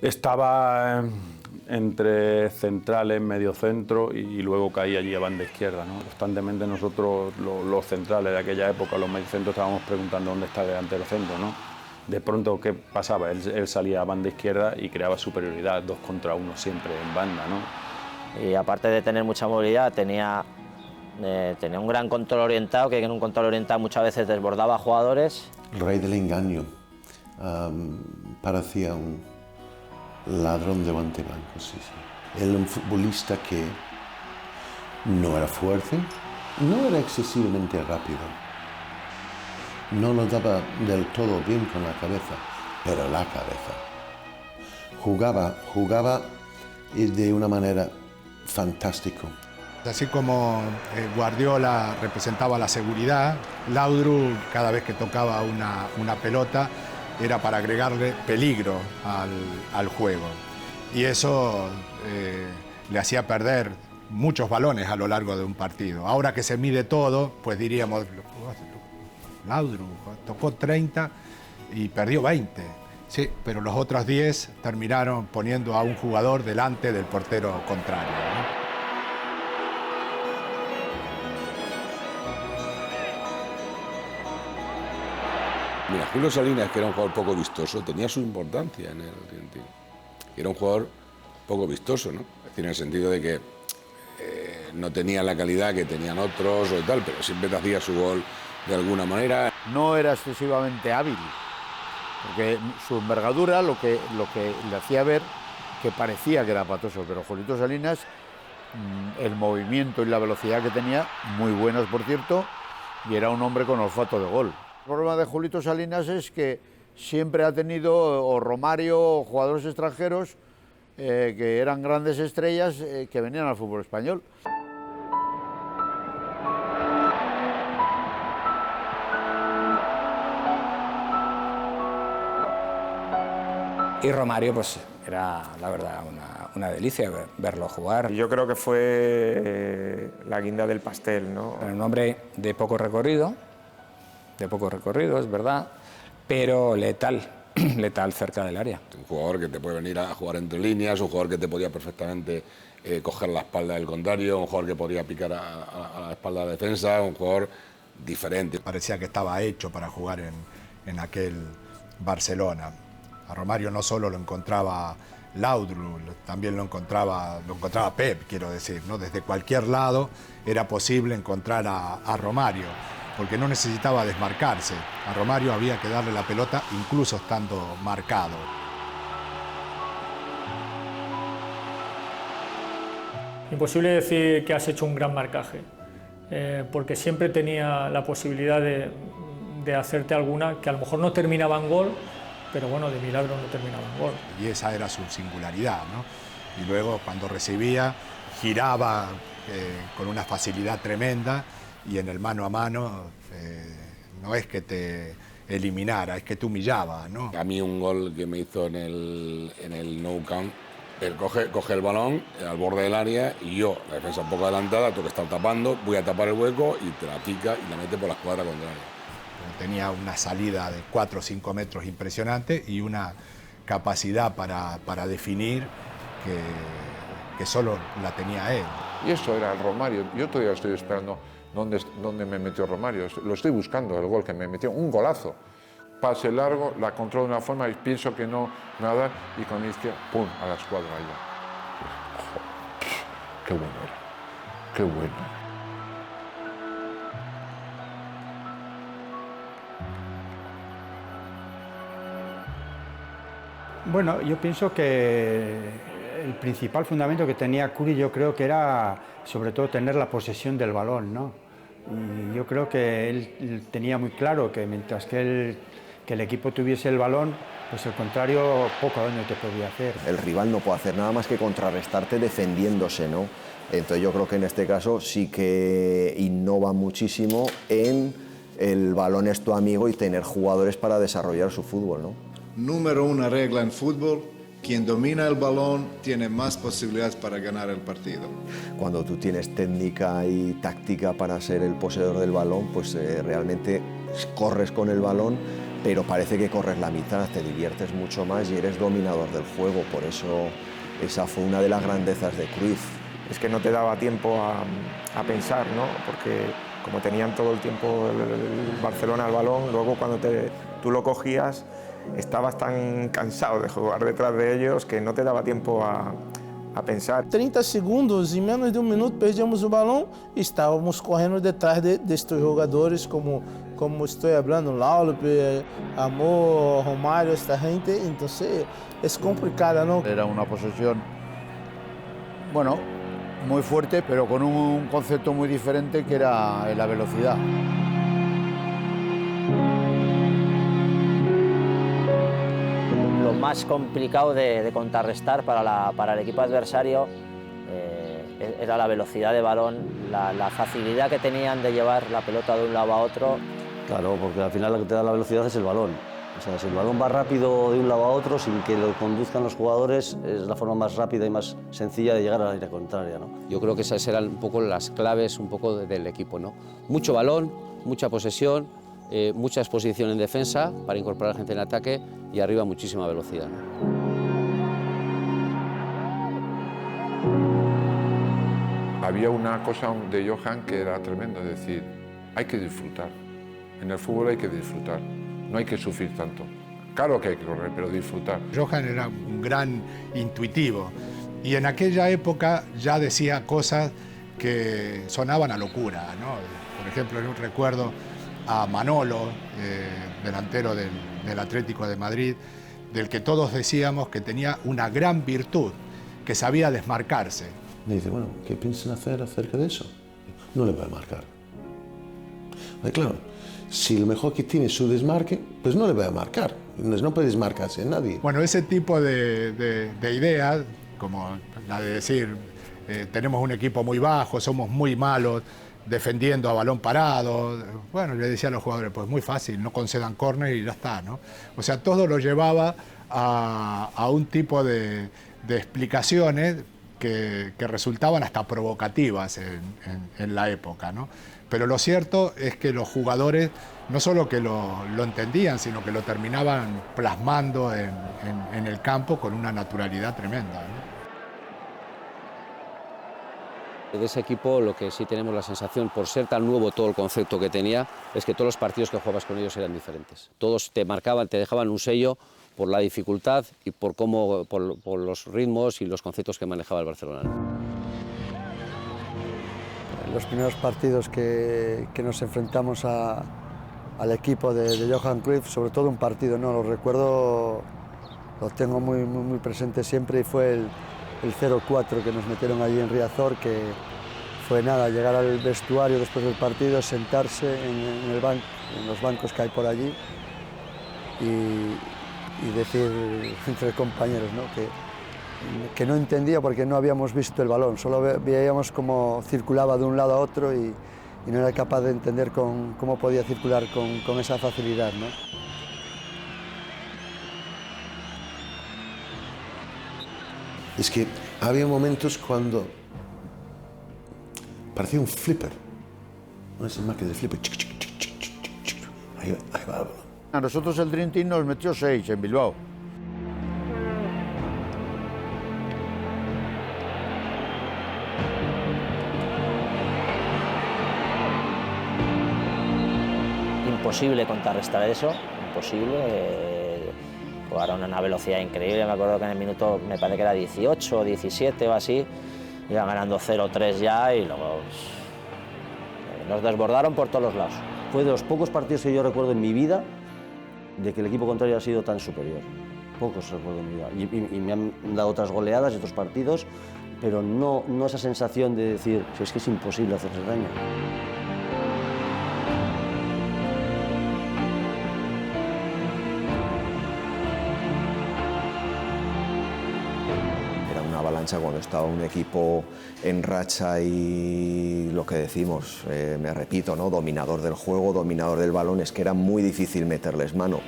estaba entre centrales, medio centro y luego caía allí a banda izquierda, ¿no? Constantemente nosotros, los centrales de aquella época, los mediocentros, estábamos preguntando dónde está el delantero centro, ¿no? De pronto, ¿qué pasaba? Él salía a banda izquierda y creaba superioridad, 2 contra 1 siempre en banda, ¿no? Y aparte de tener mucha movilidad, tenía un gran control orientado, que en un control orientado muchas veces desbordaba a jugadores. El rey del engaño. Parecía un ladrón de guanteblanco, sí. Era un futbolista que no era fuerte, no era excesivamente rápido, no lo daba del todo bien con la cabeza, pero la cabeza. Jugaba de una manera fantástica. Así como Guardiola representaba la seguridad, Laudrup cada vez que tocaba una pelota era para agregarle peligro al juego. Y eso le hacía perder muchos balones a lo largo de un partido. Ahora que se mide todo, pues diríamos, Laudrup tocó 30 y perdió 20. Sí, pero los otros 10 terminaron poniendo a un jugador delante del portero contrario, ¿no? Mira, Julio Salinas, que era un jugador poco vistoso, tenía su importancia en el Argentino. Era un jugador poco vistoso, ¿no? Es decir, en el sentido de que no tenía la calidad que tenían otros o tal, pero siempre te hacía su gol de alguna manera. No era excesivamente hábil, porque su envergadura lo que le hacía ver que parecía que era patoso, pero Julito Salinas, el movimiento y la velocidad que tenía, muy buenos por cierto, y era un hombre con olfato de gol. El problema de Julito Salinas es que siempre ha tenido o Romario o jugadores extranjeros que eran grandes estrellas que venían al fútbol español. Y Romario, pues era, la verdad, una delicia verlo jugar. Yo creo que fue la guinda del pastel, ¿no? Era un hombre de poco recorrido, es verdad, pero letal. letal cerca del área. Un jugador que te puede venir a jugar entre líneas, un jugador que te podía perfectamente coger la espalda del contrario, un jugador que podía picar a la espalda de la defensa, un jugador diferente. Parecía que estaba hecho para jugar en aquel Barcelona. A Romario no solo lo encontraba Laudrup, también lo encontraba Pep, quiero decir, ¿no? Desde cualquier lado era posible encontrar a Romario, porque no necesitaba desmarcarse. A Romario había que darle la pelota incluso estando marcado. Imposible decir que has hecho un gran marcaje, porque siempre tenía la posibilidad de hacerte alguna que a lo mejor no terminaba en gol, pero bueno, de milagro no terminaba en gol. Y esa era su singularidad, ¿no? Y luego cuando recibía, giraba con una facilidad tremenda, y en el mano a mano no es que te eliminara, es que te humillaba, ¿no? A mí un gol que me hizo en el No Camp, él coge el balón al borde del área y yo, la defensa un poco adelantada, tengo que estar tapando, voy a tapar el hueco y te la pica y la mete por la escuadra contraria. Tenía una salida de 4 o 5 metros impresionante y una capacidad para definir que solo la tenía él. Y eso era el Romario. Yo todavía estoy esperando dónde me metió Romario. Lo estoy buscando, el gol que me metió. Un golazo. Pase largo, la controlo de una forma y pienso que no me va a dar. Y con la izquierda, ¡pum!, a la escuadra allá. ¡Qué bueno era! ¡Qué bueno! Bueno, yo pienso que el principal fundamento que tenía Curi, yo creo que era sobre todo tener la posesión del balón, ¿no? Y yo creo que él tenía muy claro que mientras que el equipo tuviese el balón, pues el contrario poco daño te podía hacer. El rival no puede hacer nada más que contrarrestarte defendiéndose, ¿no? Entonces yo creo que en este caso sí que innova muchísimo en el balón es tu amigo y tener jugadores para desarrollar su fútbol, ¿no? Número 1 regla en fútbol: quien domina el balón tiene más posibilidades para ganar el partido. Cuando tú tienes técnica y táctica para ser el poseedor del balón, pues realmente corres con el balón, pero parece que corres la mitad, te diviertes mucho más y eres dominador del juego. Por eso esa fue una de las grandezas de Cruyff. Es que no te daba tiempo a pensar, ¿no? Porque como tenían todo el tiempo el Barcelona al balón, luego cuando tú lo cogías, estabas tan cansado de jugar detrás de ellos que no te daba tiempo a pensar. 30 segundos, em menos de minuto, perdíamos o balão e estávamos correndo detrás destes jogadores, como estou falando, Laudrup, Amor, Romario, esta gente. Então é complicada, ¿no? Era una posesión, bueno, muy fuerte, pero con un concepto muy diferente, que era la velocidad. Lo más complicado de contrarrestar para el equipo adversario era la velocidad de balón, la facilidad que tenían de llevar la pelota de un lado a otro. Claro, porque al final lo que te da la velocidad es el balón. O sea, si el balón va rápido de un lado a otro, sin que lo conduzcan los jugadores, es la forma más rápida y más sencilla de llegar a la línea contraria, ¿no? Yo creo que esas eran un poco las claves del equipo, ¿no? Mucho balón, mucha posesión, mucha exposición en defensa para incorporar gente en ataque y arriba muchísima velocidad, ¿no? Había una cosa de Johan que era tremenda, es decir, hay que disfrutar. En el fútbol hay que disfrutar, no hay que sufrir tanto. Claro que hay que correr, pero disfrutar. Johan era un gran intuitivo y en aquella época ya decía cosas que sonaban a locura, ¿no? Por ejemplo, yo recuerdo a Manolo, delantero del Atlético de Madrid, del que todos decíamos que tenía una gran virtud, que sabía desmarcarse. Me dice, bueno, ¿qué piensan hacer acerca de eso? No le voy a marcar. Claro, si lo mejor que tiene es su desmarque, pues no le voy a marcar. No puede desmarcarse en nadie. Bueno, ese tipo de ideas, como la de decir, tenemos un equipo muy bajo, somos muy malos defendiendo a balón parado. Bueno, le decía a los jugadores, pues muy fácil, no concedan córner y ya está, ¿no? O sea, todo lo llevaba a un tipo de explicaciones que resultaban hasta provocativas en la época, ¿no? Pero lo cierto es que los jugadores no solo que lo entendían, sino que lo terminaban plasmando en el campo con una naturalidad tremenda, ¿no? De ese equipo lo que sí tenemos la sensación, por ser tan nuevo todo el concepto que tenía, es que todos los partidos que jugabas con ellos eran diferentes. Todos te marcaban, te dejaban un sello por la dificultad y por los ritmos y los conceptos que manejaba el Barcelona. Los primeros partidos que nos enfrentamos al equipo de Johan Cruyff, sobre todo un partido, no lo recuerdo, lo tengo muy presente siempre, y fue el 0-4 que nos metieron allí en Riazor, que fue nada, llegar al vestuario después del partido, sentarse en los bancos que hay por allí y decir entre compañeros, ¿no?, que no entendía porque no habíamos visto el balón, solo veíamos cómo circulaba de un lado a otro y no era capaz de entender cómo podía circular con esa facilidad, ¿no? Es que había momentos cuando parecía un flipper, ¿no? Esa máquina de flipper. Ahí va. A nosotros el Dream Team nos metió 6 en Bilbao. Imposible contrarrestar eso, imposible. Jugaron a una velocidad increíble, me acuerdo que en el minuto, me parece que era 18 o 17 o así, iban ganando 0-3 ya y luego nos desbordaron por todos los lados. Fue de los pocos partidos que yo recuerdo en mi vida de que el equipo contrario ha sido tan superior. Pocos recuerdo en mi vida. Y me han dado otras goleadas y otros partidos, pero no esa sensación de decir, si es que es imposible hacerse daño. Cuando estaba un equipo en racha y lo que decimos, me repito, ¿no?, dominador del juego, dominador del balón, es que era muy difícil meterles mano.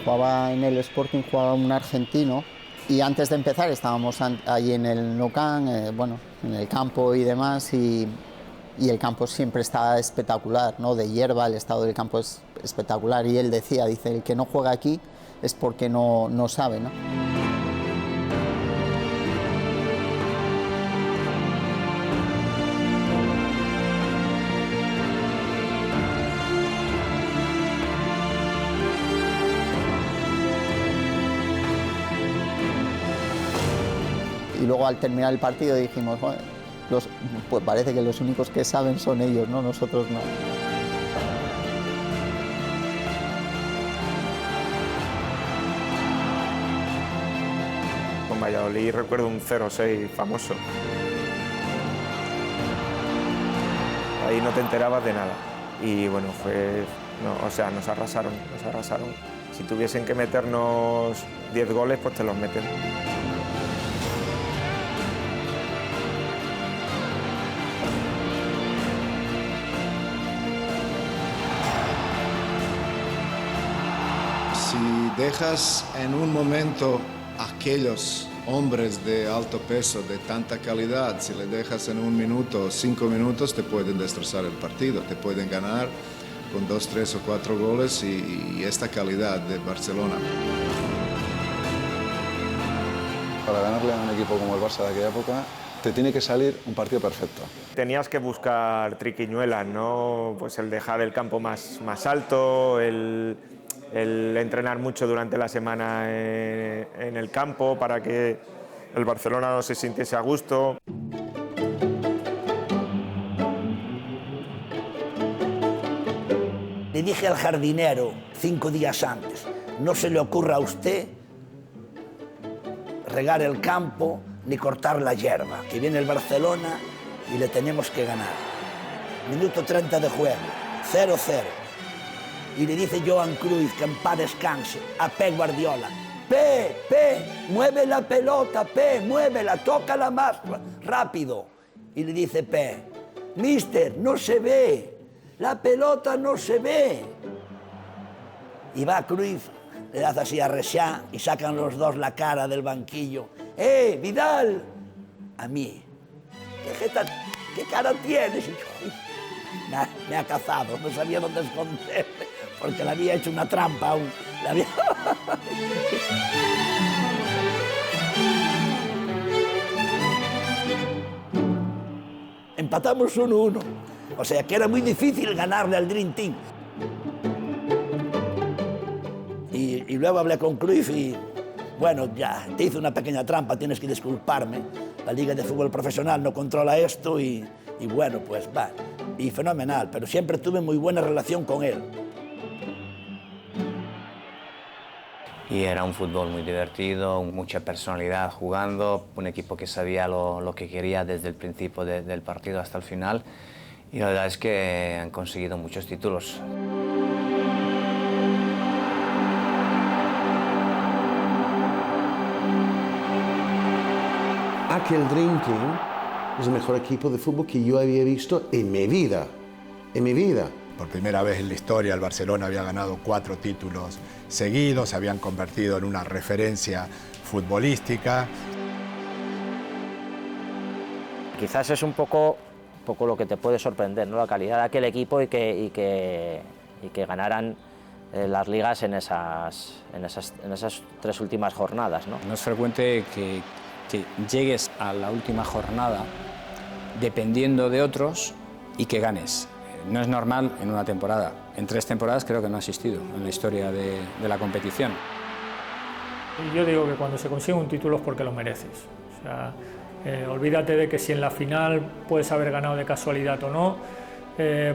Jugaba en el Sporting, jugaba un argentino, y antes de empezar estábamos allí en el Nou Camp, en el campo y demás, y el campo siempre está espectacular, ¿no?, de hierba, el estado del campo es espectacular, y él dice, el que no juega aquí es porque no sabe, ¿no? Y luego al terminar el partido dijimos, bueno, pues parece que los únicos que saben son ellos, ¿no?, nosotros no. Con Valladolid recuerdo un 0-6 famoso. Ahí no te enterabas de nada. Y bueno, nos arrasaron. Si tuviesen que meternos 10 goles, pues te los meten. Si dejas en un momento aquellos hombres de alto peso, de tanta calidad, si le dejas en 1 minuto, 5 minutos, te pueden destrozar el partido, te pueden ganar con 2, 3 o 4 goles y esta calidad de Barcelona. Para ganarle a un equipo como el Barça de aquella época, te tiene que salir un partido perfecto. Tenías que buscar triquiñuelas, ¿no? Pues el dejar el campo más alto, el entrenar mucho durante la semana en el campo para que el Barcelona no se sintiese a gusto. Le dije al jardinero 5 días antes, no se le ocurra a usted regar el campo ni cortar la hierba, que viene el Barcelona y le tenemos que ganar. Minuto 30 de juego, 0-0. Y le dice Johan Cruyff, que en paz descanse, a Pep Guardiola, mueve la pelota, muévela, tócala más rápido. Y le dice mister, no se ve, la pelota no se ve. Y va Cruyff, le hace así a Rexá y sacan los dos la cara del banquillo. Vidal, a mí. ¿Qué cara tienes? Y yo, me ha cazado, no sabía dónde esconderme, porque le había hecho una trampa aún. Empatamos 1-1, o sea que era muy difícil ganarle al Dream Team. Y luego hablé con Cruyff y, bueno, ya, te hice una pequeña trampa, tienes que disculparme. La Liga de Fútbol Profesional no controla esto y bueno, pues va. Y fenomenal, pero siempre tuve muy buena relación con él. Y era un fútbol muy divertido, mucha personalidad jugando, un equipo que sabía lo que quería desde el principio del partido hasta el final. Y la verdad es que han conseguido muchos títulos. Aquel Dream Team es el mejor equipo de fútbol que yo había visto en mi vida. En mi vida. Por primera vez en la historia el Barcelona había ganado 4 títulos seguidos, se habían convertido en una referencia futbolística. Quizás es un poco lo que te puede sorprender, ¿no? La calidad de aquel equipo y que ganaran las ligas en esas 3 últimas jornadas, ¿no? No es frecuente que llegues a la última jornada dependiendo de otros y que ganes. No es normal en una temporada. En 3 temporadas creo que no ha existido en la historia de la competición. Y yo digo que cuando se consigue un título es porque lo mereces. O sea, olvídate de que si en la final puedes haber ganado de casualidad o no,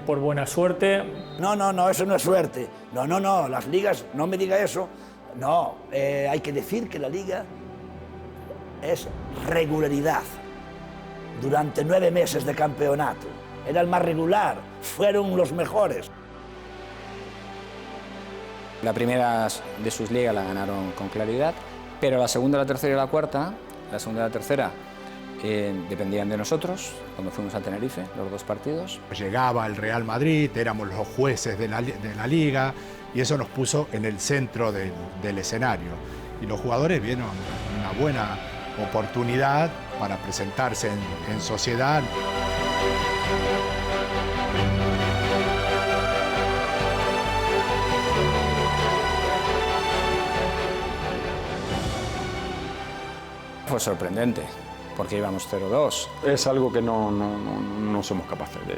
por buena suerte. No, eso no es suerte. No, las ligas, no me diga eso. No, hay que decir que la liga es regularidad. Durante 9 meses de campeonato. Era el más regular, fueron los mejores. La primera de sus ligas la ganaron con claridad, pero la segunda, la tercera y la cuarta, la segunda y la tercera dependían de nosotros, cuando fuimos a Tenerife, los 2 partidos. Llegaba el Real Madrid, éramos los jueces de la liga y eso nos puso en el centro del escenario. Y los jugadores vieron una buena oportunidad para presentarse en sociedad. Fue sorprendente, porque íbamos 0-2. Es algo que no somos capaces de...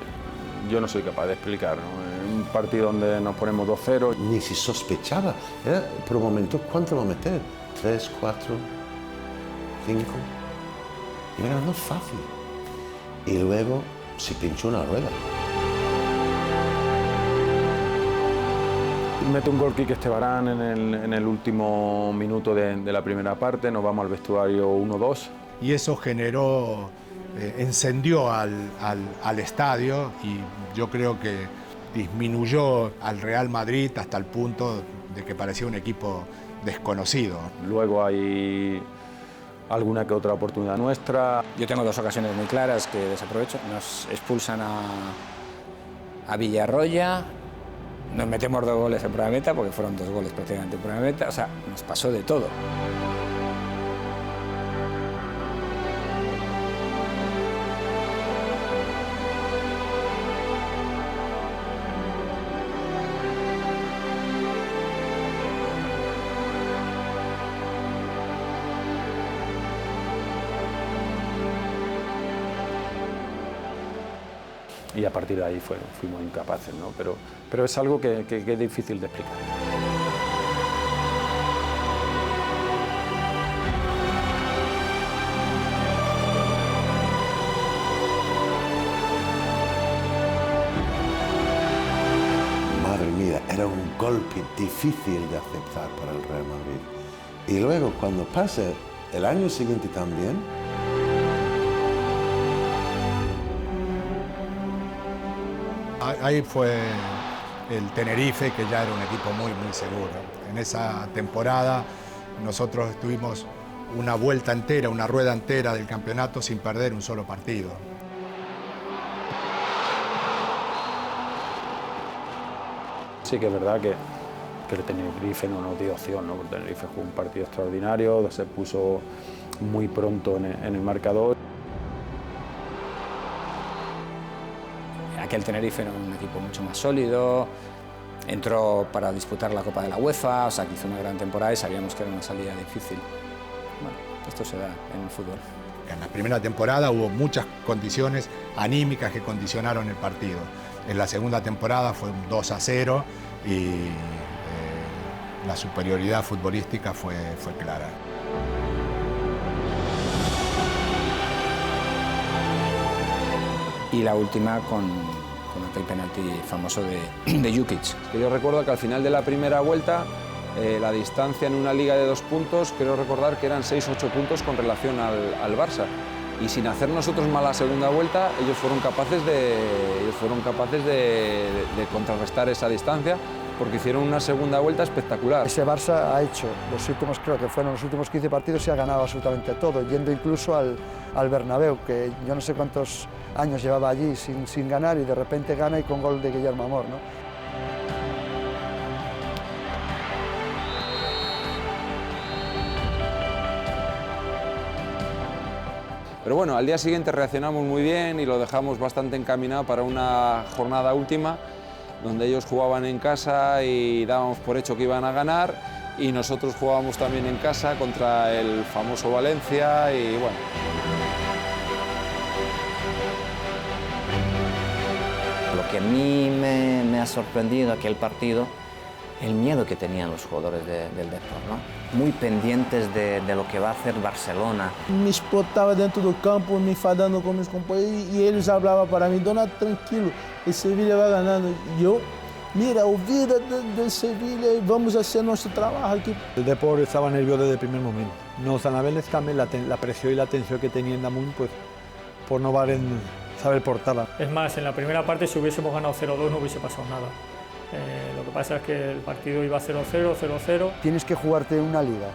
Yo no soy capaz de explicar, ¿no? En un partido donde nos ponemos 2-0... Ni se sospechaba. Era, por un momento, ¿cuánto va a meter? 3, 4, 5... Iba ganando fácil. Y luego se pinchó una rueda. Mete un gol Quique Estebarán en el último minuto de la primera parte, nos vamos al vestuario 1-2. Y eso generó, encendió al estadio y yo creo que disminuyó al Real Madrid hasta el punto de que parecía un equipo desconocido. Luego hay alguna que otra oportunidad nuestra. Yo tengo 2 ocasiones muy claras que desaprovecho. Nos expulsan a Villarroya, nos metemos 2 goles en prueba de meta, porque fueron 2 goles prácticamente en prueba de meta, o sea, nos pasó de todo. Y a partir de ahí fuimos incapaces, ¿no? Pero es algo que es difícil de explicar. Madre mía, era un golpe difícil de aceptar para el Real Madrid. Y luego, cuando pasa el año siguiente también, ahí fue el Tenerife, que ya era un equipo muy seguro. En esa temporada nosotros tuvimos una vuelta entera, una rueda entera del campeonato sin perder un solo partido. Sí que es verdad que el Tenerife no nos dio opción, ¿no? Porque Tenerife jugó un partido extraordinario, se puso muy pronto en el marcador. aquel Tenerife era un equipo mucho más sólido, entró para disputar la Copa de la UEFA, o sea, que hizo una gran temporada y sabíamos que era una salida difícil. Bueno, esto se da en el fútbol. En la primera temporada hubo muchas condiciones anímicas que condicionaron el partido. En la segunda temporada fue un 2-0 y la superioridad futbolística fue clara. Y la última con aquel penalti famoso de Jukic. Yo recuerdo que al final de la primera vuelta la distancia en una liga de 2 puntos, creo recordar que eran 6-8 puntos con relación al Barça. Y sin hacer nosotros mal la segunda vuelta, ellos fueron capaces de contrarrestar esa distancia, porque hicieron una segunda vuelta espectacular. Ese Barça ha hecho los últimos, creo que fueron los últimos 15 partidos y ha ganado absolutamente todo, yendo incluso al Bernabéu, que yo no sé cuántos años llevaba allí sin ganar y de repente gana y con gol de Guillermo Amor, ¿no? Pero bueno, al día siguiente reaccionamos muy bien y lo dejamos bastante encaminado para una jornada última, donde ellos jugaban en casa y dábamos por hecho que iban a ganar, y nosotros jugábamos también en casa contra el famoso Valencia y bueno. Lo que a mí me ha sorprendido aquel partido, el miedo que tenían los jugadores del Depor, ¿no? Muy pendientes de lo que va a hacer Barcelona. Me explotava dentro do campo, me enfadando com meus companheiros e eles hablavam para mim, Dona, tranquilo, el Sevilla va ganando. E eu, mira, olvida del Sevilla y vamos a hacer nuestro trabajo aquí. El Depor estaba nervioso desde el primer momento. No Zanabeles también la presión y la tensión que tenía en Damun, pues por no saber portarla. Es más, en la primera parte si hubiésemos ganado 0-2 no hubiese pasado nada. Lo que pasa es que el partido iba 0-0, 0-0. Tienes que jugarte una liga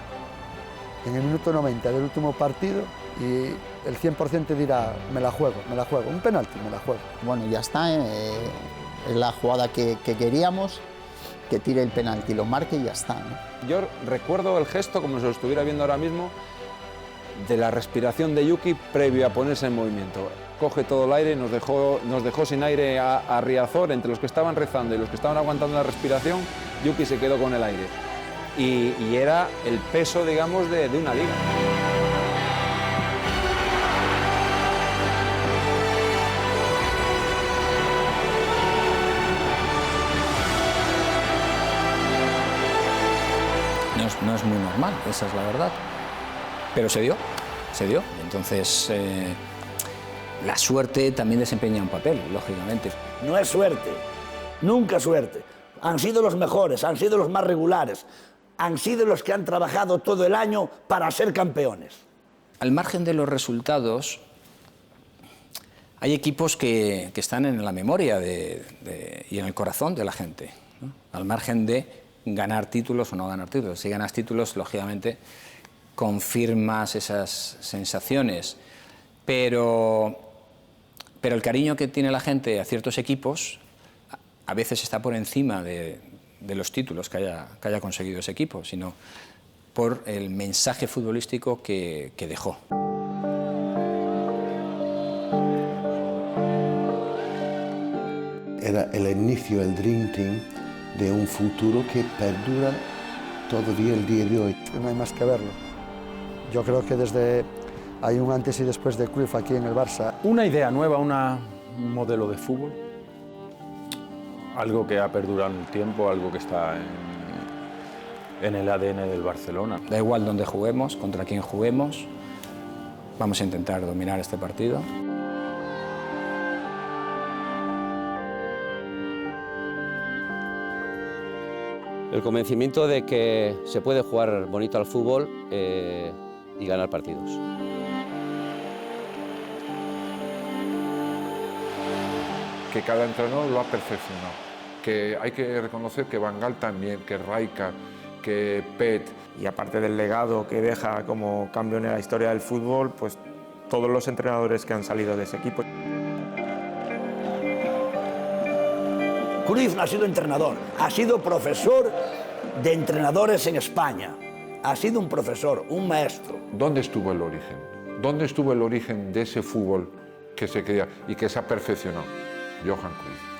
en el minuto 90 del último partido y el 100% te dirá, me la juego, un penalti, me la juego. Bueno, ya está, es la jugada que queríamos, que tire el penalti, lo marque y ya está, ¿no? Yo recuerdo el gesto, como si lo estuviera viendo ahora mismo, de la respiración de Yuki previo a ponerse en movimiento. Coge todo el aire, nos dejó sin aire a Riazor, entre los que estaban rezando y los que estaban aguantando la respiración, Yuki se quedó con el aire. Y era el peso, digamos, de una liga. No es muy normal, esa es la verdad. Pero se dio. Entonces, la suerte también desempeña un papel, lógicamente. No es suerte, nunca suerte. Han sido los mejores, han sido los más regulares, han sido los que han trabajado todo el año para ser campeones. Al margen de los resultados, hay equipos que están en la memoria y en el corazón de la gente, ¿no? Al margen de ganar títulos o no ganar títulos. Si ganas títulos, lógicamente, confirmas esas sensaciones, pero el cariño que tiene la gente a ciertos equipos a veces está por encima de los títulos que haya conseguido ese equipo, sino por el mensaje futbolístico que dejó. Era el inicio, el Dream Team, de un futuro que perdura todavía el día de hoy. No hay más que verlo. Yo creo que hay un antes y después de Cruyff aquí en el Barça. Una idea nueva, un modelo de fútbol, algo que ha perdurado en el tiempo, algo que está en el ADN del Barcelona. Da igual dónde juguemos, contra quién juguemos, vamos a intentar dominar este partido. El convencimiento de que se puede jugar bonito al fútbol y ganar partidos. Que cada entrenador lo ha perfeccionado, que hay que reconocer que Van Gaal también, que Rijkaard, que Pet. Y aparte del legado que deja como cambio en la historia del fútbol, pues todos los entrenadores que han salido de ese equipo. Cruyff no ha sido entrenador, ha sido profesor de entrenadores en España. Ha sido un profesor, un maestro. ¿Dónde estuvo el origen? ¿Dónde estuvo el origen de ese fútbol que se quería y que se ha perfeccionado? Johan Cruyff.